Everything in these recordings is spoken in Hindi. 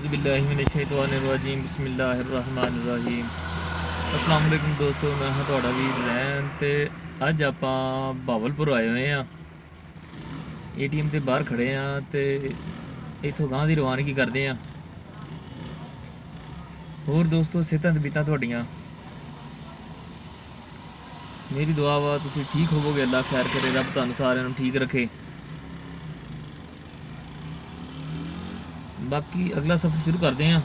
औज़ुबिल्लाहिमिनश्शैतानिर्रजीम बिस्मिल्लाहिर्रहमानिर्रहीम। अस्सलाम वालेकुम दोस्तों, मैं हाँ ਤੁਹਾਡਾ ਵੀਰ ਰੈਨ ਤੇ ਅੱਜ ਆਪਾਂ ਬਹਾਵਲਪੁਰ ਆਏ ਹੋਏ ਆ। ਏਟੀਐਮ ਦੇ ਬਾਹਰ ਖੜੇ ਆ ਤੇ ਇੱਥੋਂ ਗਾਂ ਦੀ ਰਵਾਨਗੀ ਕਰਦੇ ਆ। ਹੋਰ ਦੋਸਤੋ, ਸਿਹਤਾਂ ਤਬੀਅਤਾਂ ਤੁਹਾਡੀਆਂ, ਮੇਰੀ ਦੁਆ ਵਾ ਤੁਸੀਂ ਠੀਕ ਹੋਵੋਗੇ। ਅੱਲਾ ਖੈਰ ਕਰੇ, ਰੱਬ ਤੁਹਾਨੂੰ ਸਾਰਿਆਂ ਨੂੰ ਠੀਕ ਰੱਖੇ। बाकी अगला सफ़र शुरू करते हैं,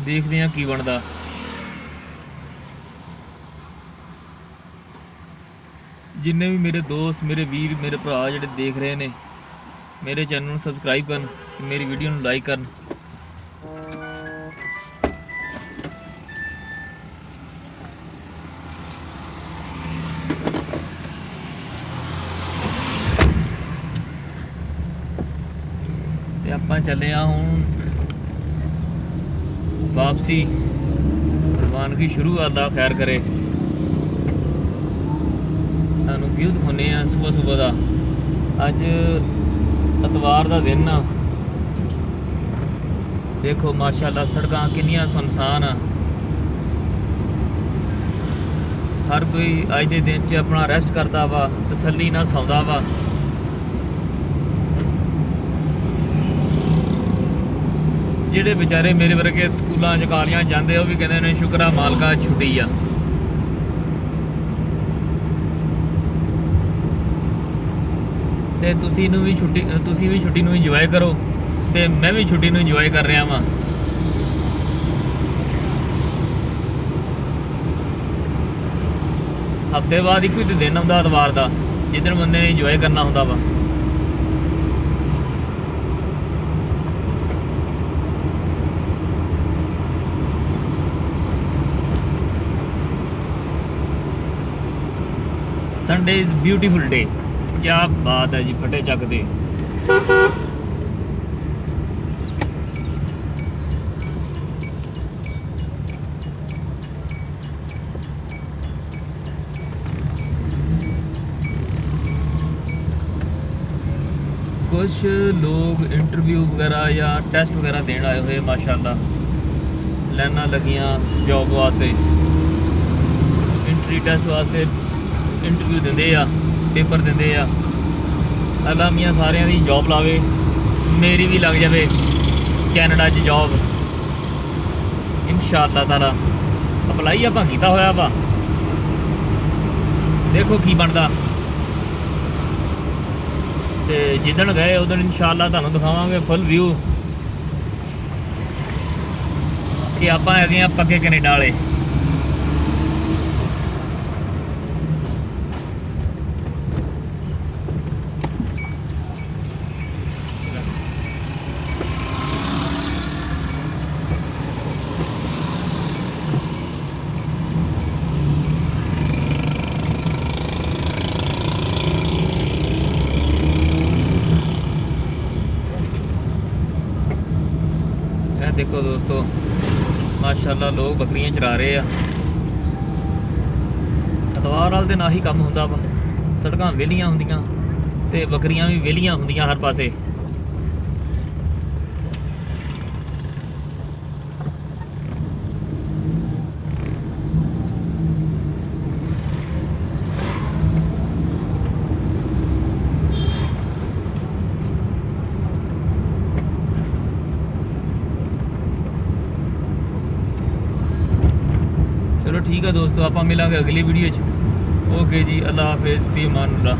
देखते हैं की बनता। जिन्ने भी मेरे दोस्त, मेरे वीर, मेरे भरा जो देख रहे हैं मेरे चैनल को सबसक्राइब कर, मेरी वीडियो को लाइक कर। ਆਪਾਂ ਚੱਲੇ ਆ ਹੁਣ ਵਾਪਸੀ, ਰਵਾਨਗੀ ਸ਼ੁਰੂ। ਅੱਲਾ ਖੈਰ ਕਰੇ। ਤੁਹਾਨੂੰ ਵਿਊ ਦਿਖਾਉਂਦੇ ਆ ਸੁਬਹ ਦਾ। ਅੱਜ ਐਤਵਾਰ ਦਾ ਦਿਨ ਆ। ਦੇਖੋ ਮਾਸ਼ਾਅੱਲਾ ਸੜਕਾਂ ਕਿੰਨੀਆਂ ਸੁਨਸਾਨ ਆ। ਹਰ ਕੋਈ ਅੱਜ ਦੇ ਦਿਨ 'ਚ ਆਪਣਾ ਰੈਸਟ ਕਰਦਾ ਵਾ, ਤਸੱਲੀ ਨਾਲ ਸੌਂਦਾ ਵਾ। ਜਿਹੜੇ ਵਿਚਾਰੇ ਮੇਰੇ ਵਰਗੇ ਸਕੂਲਾਂ 'ਚ ਕਾਲੀਆਂ ਜਾਂਦੇ ਉਹ ਵੀ ਕਹਿੰਦੇ ਨੇ ਸ਼ੁਕਰ ਆ ਮਾਲਕਾ ਛੁੱਟੀ ਆ। ਤੇ ਤੁਸੀਂ ਵੀ ਛੁੱਟੀ ਨੂੰ ਇੰਜੋਏ ਕਰੋ ਤੇ ਮੈਂ ਵੀ ਛੁੱਟੀ ਨੂੰ ਇੰਜੋਏ ਕਰ ਰਿਹਾ ਵਾਂ। ਹਫ਼ਤੇ ਬਾਅਦ ਇੱਕੋ ਹੀ ਦਿਨ ਆਉਂਦਾ ਐਤਵਾਰ ਦਾ, ਜਿੱਦਣ ਬੰਦੇ ਨੇ ਇੰਜੋਏ ਕਰਨਾ ਹੁੰਦਾ ਵਾ। Sunday is beautiful day. क्या बात है जी, फटे चक दे। कुछ लोग इंटरव्यू वगैरह या टेस्ट वगैरह देने आए हुए माशाल्लाह। लाइनां लगियां जॉब वास्ते, इंटरव्यू टेस्ट वास्ते इंटरव्यू देंदे आ, पेपर देंदे आ। अल्लाह मियां सारियां दी जॉब लावे, मेरी भी लग जाए कैनेडा 'च जॉब इंशाअल्लाह ताला। अपलाई आपां कीता होया वा, देखो की बनदा। ते जिदन गए उदन इंशाअल्लाह तुहानूं दिखावांगे फुल व्यू कि आपां हैगे आ पक्के कनेडा वाले। देखो दोस्तों माशाल्लाह लोग बकरियां चरा रहे हैं। एतवार वाले दिन आही काम होंदा वा, सड़कां वेलियां होंदियां ते बकरियां भी वेलियां होंदियां हर पासे। चलो ठीक है दोस्तों, आप मिलेंगे अगली वीडियो। ओके जी, अल्लाह हाफिज़, फी अमान अल्लाह।